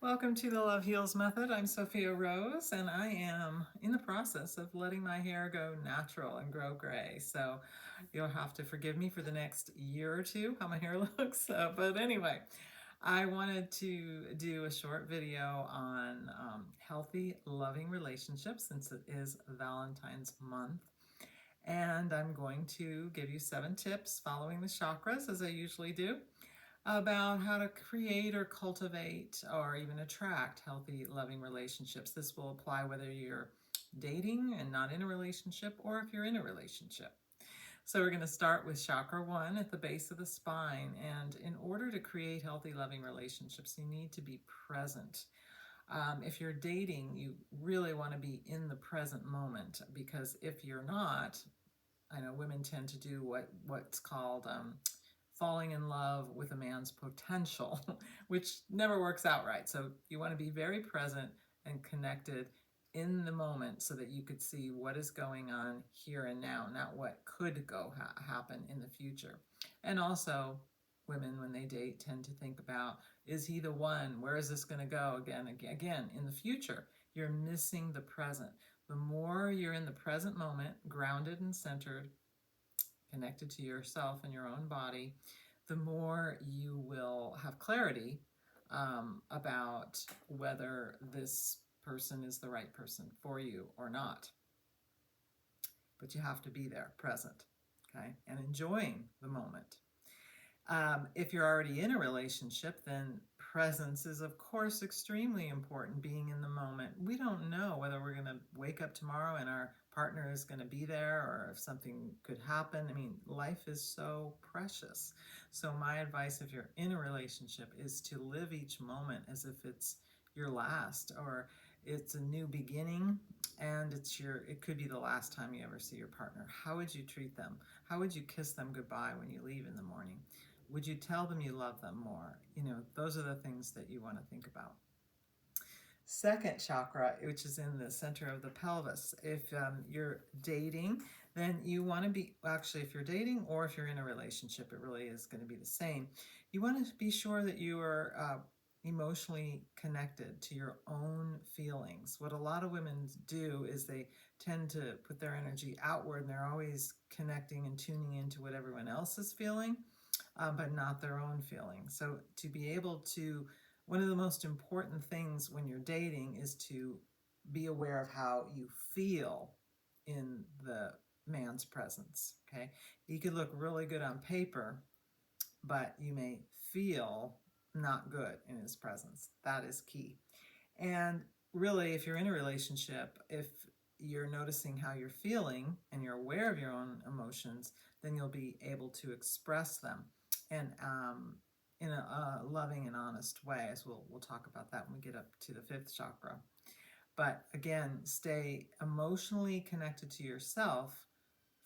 Welcome to the Love Heals Method. I'm Sophia Rose, and I am in the process of letting my hair go natural and grow gray. So you'll have to forgive me for the next year or two how my hair looks. But anyway, I wanted to do a short video on healthy, loving relationships since it is Valentine's month. And I'm going to give you 7 tips following the chakras, as I usually do, about how to create or cultivate or even attract healthy, loving relationships. This will apply whether you're dating and not in a relationship or if you're in a relationship. So we're going to start with chakra 1 at the base of the spine. And in order to create healthy, loving relationships, you need to be present. If you're dating, you really want to be in the present moment, because if you're not, I know women tend to do what's called falling in love with a man's potential, which never works out right. So you want to be very present and connected in the moment so that you could see what is going on here and now, not what could happen in the future. And also, women, when they date, tend to think about, is he the one? Where is this going to go again in the future? You're missing the present. The more you're in the present moment, grounded and centered, connected to yourself and your own body, the more you will have clarity about whether this person is the right person for you or not. But you have to be there, present, okay, and enjoying the moment. If you're already in a relationship, then presence is, of course, extremely important, being in the moment. We don't know whether we're going to wake up tomorrow and our partner is going to be there or if something could happen. I mean, life is so precious. So my advice, if you're in a relationship, is to live each moment as if it's your last, or it's a new beginning, and it could be the last time you ever see your partner. How would you treat them? How would you kiss them goodbye when you leave in the morning? Would you tell them you love them more? Those are the things that you want to think about. Second chakra, which is in the center of the pelvis. If you're dating, then you want to be, actually, if you're dating or if you're in a relationship, it really is going to be the same. You want to be sure that you are emotionally connected to your own feelings. What a lot of women do is they tend to put their energy outward, and they're always connecting and tuning into what everyone else is feeling, but not their own feelings. So to be able to, one of the most important things when you're dating is to be aware of how you feel in the man's presence, okay? You could look really good on paper, but you may feel not good in his presence. That is key. And really, if you're in a relationship, if you're noticing how you're feeling and you're aware of your own emotions, then you'll be able to express them, and in a loving and honest way, as we'll talk about that when we get up to the 5th chakra. But again, stay emotionally connected to yourself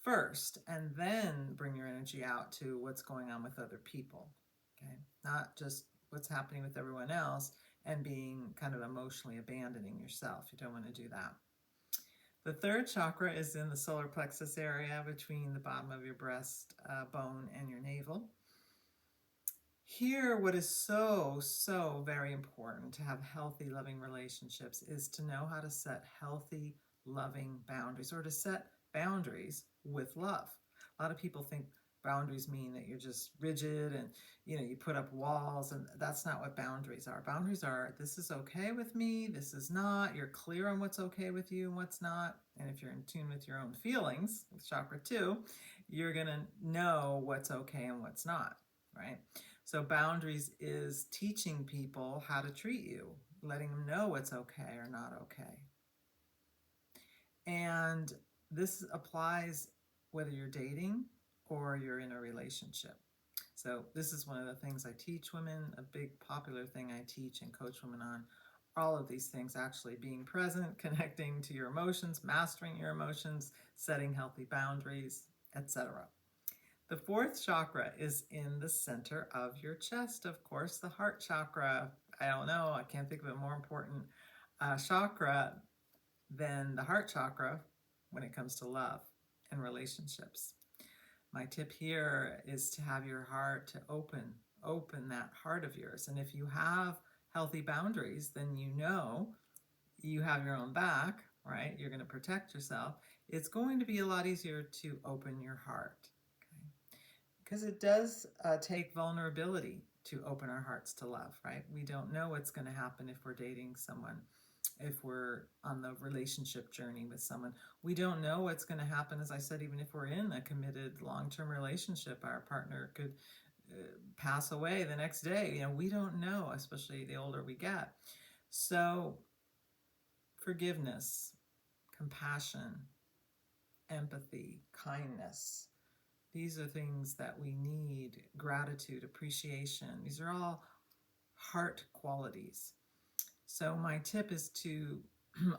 first, and then bring your energy out to what's going on with other people, okay? Not just what's happening with everyone else and being kind of emotionally abandoning yourself. You don't want to do that. The 3rd chakra is in the solar plexus area between the bottom of your breast bone and your navel. Here, what is so very important to have healthy, loving relationships is to know how to set healthy, loving boundaries, or to set boundaries with love. A lot of people think boundaries mean that you're just rigid and you put up walls, and that's not what boundaries are. Boundaries are, this is okay with me, this is not. You're clear on what's okay with you and what's not. And if you're in tune with your own feelings, with chakra 2, you're going to know what's okay and what's not, right? So boundaries is teaching people how to treat you, letting them know what's okay or not okay. And this applies whether you're dating or you're in a relationship. So this is one of the things I teach women, a big popular thing I teach and coach women on. All of these things, actually, being present, connecting to your emotions, mastering your emotions, setting healthy boundaries, etc. The 4th chakra is in the center of your chest, of course, the heart chakra. I don't know, I can't think of a more important chakra than the heart chakra when it comes to love and relationships. My tip here is to have your heart to open that heart of yours. And if you have healthy boundaries, then you know you have your own back, right? You're going to protect yourself. It's going to be a lot easier to open your heart, okay? Because it does take vulnerability to open our hearts to love, right? We don't know what's going to happen if we're dating someone, if we're on the relationship journey with someone. We don't know what's going to happen, as I said, even if we're in a committed long-term relationship, our partner could pass away the next day. We don't know, especially the older we get. So forgiveness, compassion, empathy, kindness, these are things that we need. Gratitude, appreciation, these are all heart qualities. So my tip is to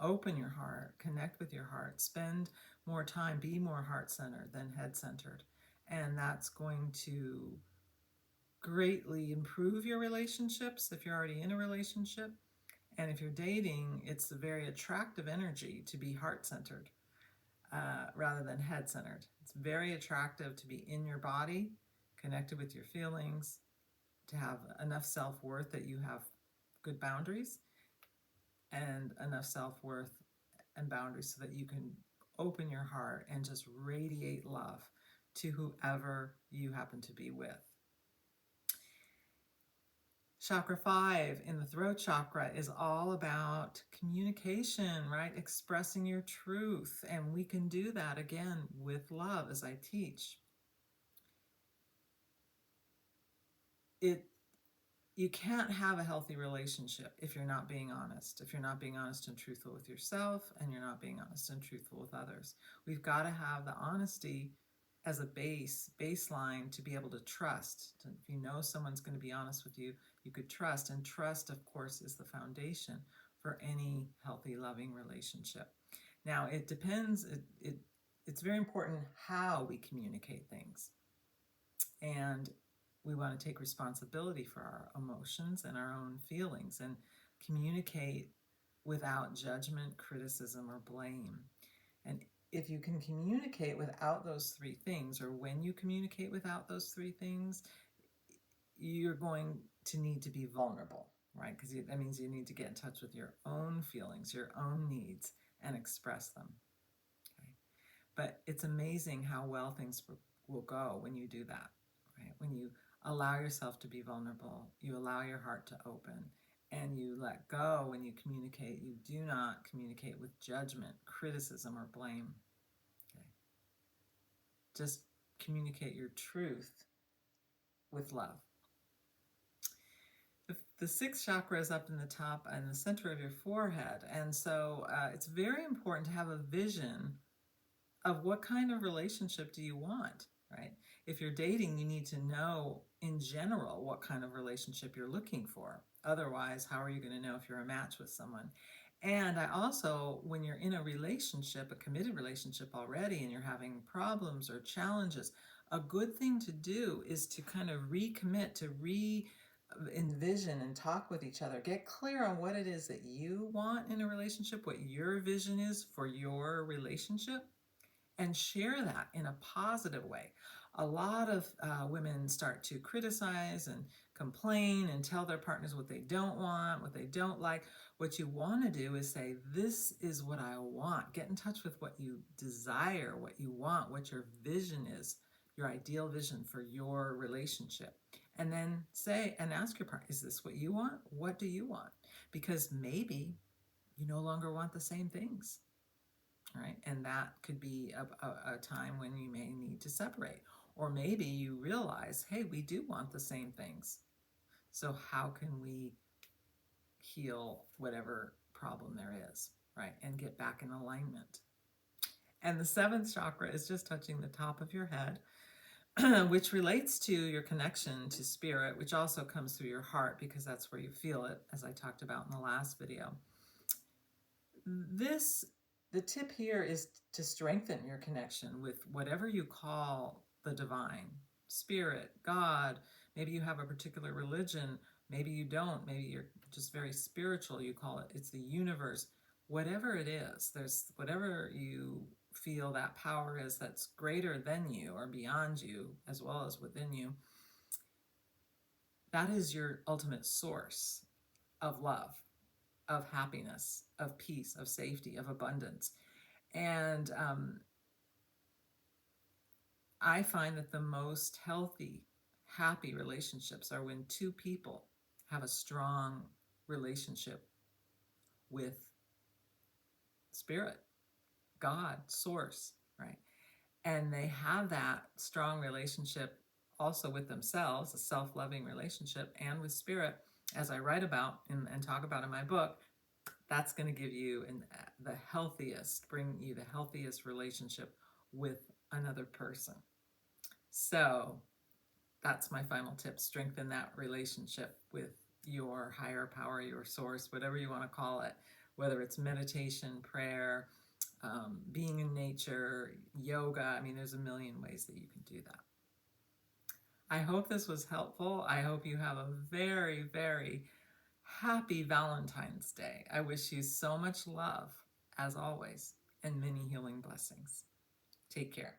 open your heart, connect with your heart, spend more time, be more heart-centered than head-centered. And that's going to greatly improve your relationships if you're already in a relationship. And if you're dating, it's a very attractive energy to be heart-centered rather than head-centered. It's very attractive to be in your body, connected with your feelings, to have enough self-worth that you have good boundaries, and enough self-worth and boundaries so that you can open your heart and just radiate love to whoever you happen to be with. Chakra 5 in the throat chakra is all about communication, right? Expressing your truth. And we can do that again with love, as I teach. You can't have a healthy relationship if you're not being honest, if you're not being honest and truthful with yourself, and you're not being honest and truthful with others. We've got to have the honesty as a baseline to be able to trust. If you know someone's going to be honest with you, you could trust. And trust, of course, is the foundation for any healthy, loving relationship. Now, it depends. It's very important how we communicate things. And we want to take responsibility for our emotions and our own feelings and communicate without judgment, criticism, or blame. And if you can communicate without those three things, or when you communicate without those three things, you're going to need to be vulnerable, right? Because that means you need to get in touch with your own feelings, your own needs, and express them. Okay? But it's amazing how well things will go when you do that, right? When you allow yourself to be vulnerable, you allow your heart to open, and you let go when you communicate. You do not communicate with judgment, criticism, or blame. Okay? Just communicate your truth with love. The sixth chakra is up in the top and the center of your forehead. And so it's very important to have a vision of what kind of relationship do you want, right? If you're dating, you need to know in general what kind of relationship you're looking for. Otherwise, how are you going to know if you're a match with someone? And I also, when you're in a relationship, a committed relationship already, and you're having problems or challenges, a good thing to do is to kind of recommit, to envision and talk with each other. Get clear on what it is that you want in a relationship, what your vision is for your relationship, and share that in a positive way. A lot of women start to criticize and complain and tell their partners what they don't want, what they don't like. What you want to do is say, this is what I want. Get in touch with what you desire, what you want, what your vision is, your ideal vision for your relationship. And then say and ask your partner, is this what you want? What do you want? Because maybe you no longer want the same things. Right? And that could be a time when you may need to separate. Or maybe you realize, hey, we do want the same things. So how can we heal whatever problem there is, right? And get back in alignment. And the seventh chakra is just touching the top of your head, which relates to your connection to spirit, which also comes through your heart because that's where you feel it, as I talked about in the last video. The tip here is to strengthen your connection with whatever you call the divine, spirit, God. Maybe you have a particular religion. Maybe you don't. Maybe you're just very spiritual. You call it, it's the universe. Whatever it is, there's whatever you feel that power is that's greater than you or beyond you, as well as within you. That is your ultimate source. of love, of happiness, of peace, of safety, of abundance. And I find that the most healthy, happy relationships are when two people have a strong relationship with spirit, God, source, right? And they have that strong relationship also with themselves, a self-loving relationship, and with spirit, as I write about and talk about in my book. That's going to give you the healthiest, bring you the healthiest relationship with another person. So that's my final tip. Strengthen that relationship with your higher power, your source, whatever you want to call it, whether it's meditation, prayer, being in nature, yoga. I mean, there's a million ways that you can do that. I hope this was helpful. I hope you have a very, very happy Valentine's Day. I wish you so much love, as always, and many healing blessings. Take care.